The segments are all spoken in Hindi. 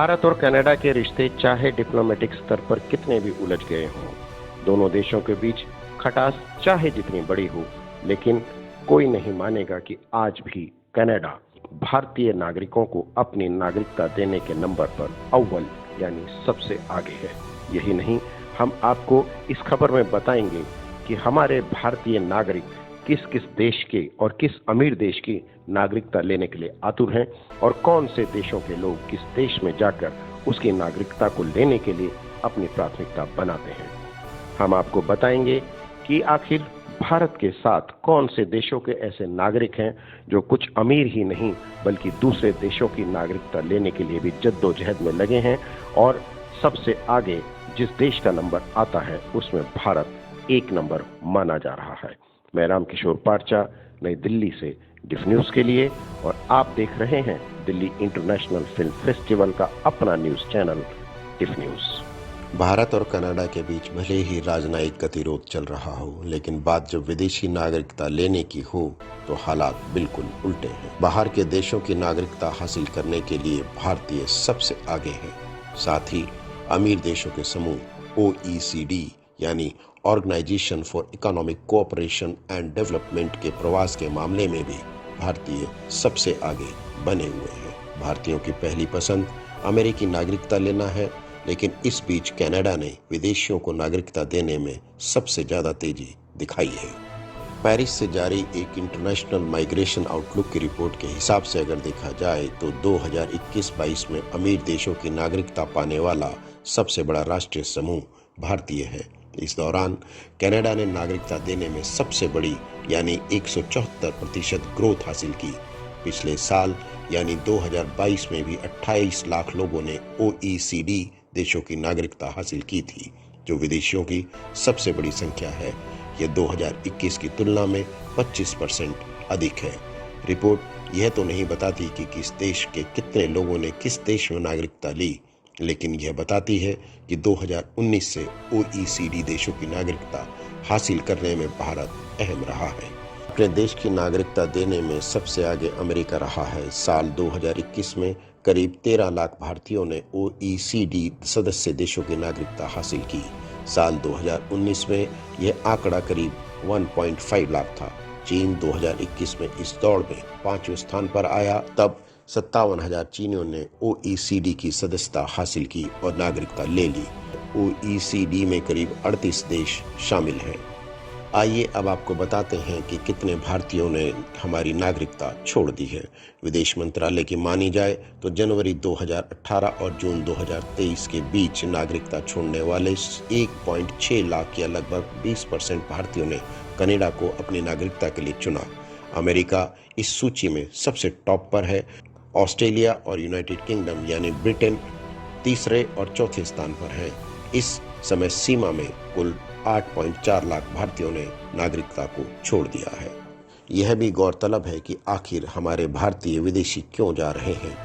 भारत और कनाडा के रिश्ते चाहे डिप्लोमेटिक स्तर पर कितने भी उलझ गए हों, दोनों देशों के बीच खटास चाहे जितनी बड़ी हो, लेकिन कोई नहीं मानेगा कि आज भी कनाडा भारतीय नागरिकों को अपनी नागरिकता देने के नंबर पर अव्वल यानी सबसे आगे है। यही नहीं, हम आपको इस खबर में बताएंगे कि हमारे भारतीय नागरिक किस किस देश के और किस अमीर देश की नागरिकता लेने के लिए आतुर हैं और कौन से देशों के लोग किस देश में जाकर उसकी नागरिकता को लेने के लिए अपनी प्राथमिकता बनाते हैं। हम आपको बताएंगे कि आखिर भारत के साथ कौन से देशों के ऐसे नागरिक हैं जो कुछ अमीर ही नहीं बल्कि दूसरे देशों की नागरिकता लेने के लिए भी जद्दोजहद में लगे हैं, और सबसे आगे जिस देश का नंबर आता है उसमें भारत एक नंबर माना जा रहा है। मैं रामकिशोर पारचा, नई दिल्ली से डिफ न्यूज के लिए, और आप देख रहे हैं दिल्ली इंटरनेशनल फिल्म फेस्टिवल का अपना न्यूज चैनल डिफ न्यूज। भारत और कनाडा के बीच भले ही राजनयिक गतिरोध चल रहा हो, लेकिन बात जब विदेशी नागरिकता लेने की हो तो हालात बिल्कुल उल्टे हैं। बाहर के देशों की नागरिकता हासिल करने के लिए भारतीय सबसे आगे हैं। साथ ही अमीर देशों के समूह OECD यानी organisation for economic cooperation and development के प्रवास के मामले में भी भारतीय सबसे आगे बने हुए हैं। भारतीयों की पहली पसंद अमेरिकी नागरिकता लेना है, लेकिन इस बीच कनाडा ने विदेशियों को नागरिकता देने में सबसे ज्यादा तेजी दिखाई है। पेरिस से जारी एक इंटरनेशनल माइग्रेशन आउटलुक की रिपोर्ट के हिसाब से अगर देखा जाए तो 2021-22 में अमीर देशों की नागरिकता पाने वाला सबसे बड़ा राष्ट्रीय समूह भारतीय है। इस दौरान कनाडा ने नागरिकता देने में सबसे बड़ी यानी 174% ग्रोथ हासिल की। पिछले साल यानी 2022 में भी 28 लाख लोगों ने OECD देशों की नागरिकता हासिल की थी, जो विदेशियों की सबसे बड़ी संख्या है। यह 2021 की तुलना में 25% अधिक है। रिपोर्ट यह तो नहीं बताती कि किस देश के कितने लोगों ने किस देश में नागरिकता ली, लेकिन यह बताती है कि 2019 से OECD देशों की नागरिकता हासिल करने में भारत अहम रहा है। अपने देश की नागरिकता देने में सबसे आगे अमेरिका रहा है। साल 2021 में करीब 13 लाख भारतीयों ने OECD सदस्य देशों की नागरिकता हासिल की। साल 2019 में यह आंकड़ा करीब 1.5 लाख था। चीन 2021 में इस दौड़ में 5वें स्थान पर आया। तब 57,000 चीनियों ने OECD की सदस्यता हासिल की और नागरिकता ले ली। OECD में करीब 38 देश शामिल हैं। आइए अब आपको बताते हैं कि कितने भारतीयों ने हमारी नागरिकता छोड़ दी है। विदेश मंत्रालय की मानी जाए तो जनवरी 2018 और जून 2023 के बीच नागरिकता छोड़ने वाले 1.6 लाख या लगभग 20% भारतीयों ने कनाडा को अपनी नागरिकता के लिए चुना। अमेरिका इस सूची में सबसे टॉप पर है। ऑस्ट्रेलिया और यूनाइटेड किंगडम यानी ब्रिटेन तीसरे और चौथे स्थान पर है। इस समय सीमा में कुल 8.4 लाख भारतीयों ने नागरिकता को छोड़ दिया है। यह भी गौरतलब है कि आखिर हमारे भारतीय विदेशी क्यों जा रहे हैं।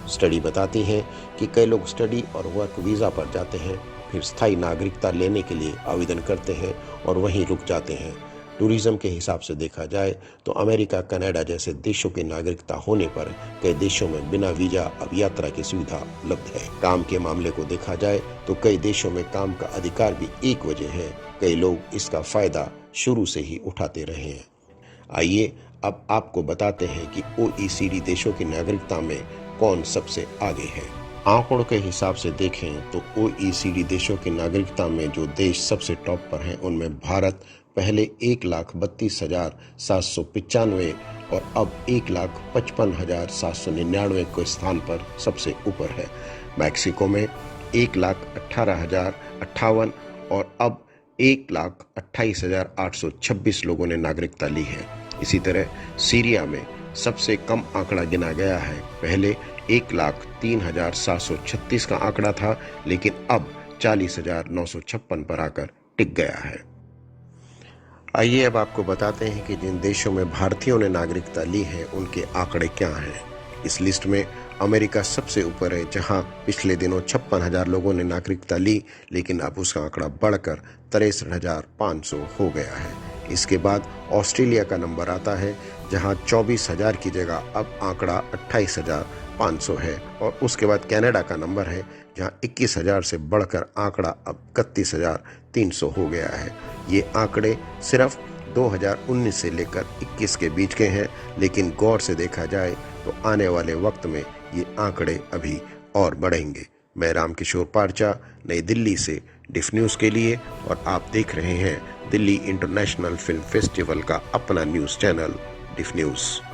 स्टडी बताती है कि कई लोग स्टडी और वर्क वीजा पर जाते हैं, फिर स्थायी नागरिकता लेने के लिए आवेदन करते हैं और वहीं रुक जाते हैं। टूरिज्म के हिसाब से देखा जाए तो अमेरिका, कनाडा जैसे देशों की नागरिकता होने पर कई देशों में बिना वीजा अब यात्रा की सुविधा उपलब्ध है। काम के मामले को देखा जाए तो कई देशों में काम का अधिकार भी एक वजह है। कई लोग इसका फायदा शुरू से ही उठाते रहे हैं। आइए अब आपको बताते हैं कि OECD देशों की नागरिकता में कौन सबसे आगे है। आंकड़ों के हिसाब से देखें तो OECD देशों की नागरिकता में जो देश सबसे टॉप पर हैं उनमें भारत पहले 1,32,795 और अब 1,55,799 के स्थान पर सबसे ऊपर है। मैक्सिको में 1,18,058 और अब 1,28,826 लोगों ने नागरिकता ली है। इसी तरह सीरिया में सबसे कम आंकड़ा गिना गया है। पहले 1,03,736 का आंकड़ा था, लेकिन अब 40,956 पर आकर टिक गया है। आइए अब आपको बताते हैं कि जिन देशों में भारतीयों ने नागरिकता ली है उनके आंकड़े क्या हैं। इस लिस्ट में अमेरिका सबसे ऊपर है, जहां पिछले दिनों 56,000 लोगों ने नागरिकता ली, लेकिन अब उसका आंकड़ा बढ़कर 63,500 हो गया है। इसके बाद ऑस्ट्रेलिया का नंबर आता है, जहां 24,000 की जगह अब आंकड़ा 500 है और उसके बाद कनाडा का नंबर है जहां 21,000 से बढ़कर आंकड़ा अब 31,300 हो गया है। ये आंकड़े सिर्फ 2019 से लेकर 21 के बीच के हैं, लेकिन गौर से देखा जाए तो आने वाले वक्त में ये आंकड़े अभी और बढ़ेंगे। मैं रामकिशोर पारचा, नई दिल्ली से डिफ न्यूज़ के लिए, और आप देख रहे हैं दिल्ली इंटरनेशनल फिल्म फेस्टिवल का अपना न्यूज़ चैनल डिफ न्यूज़।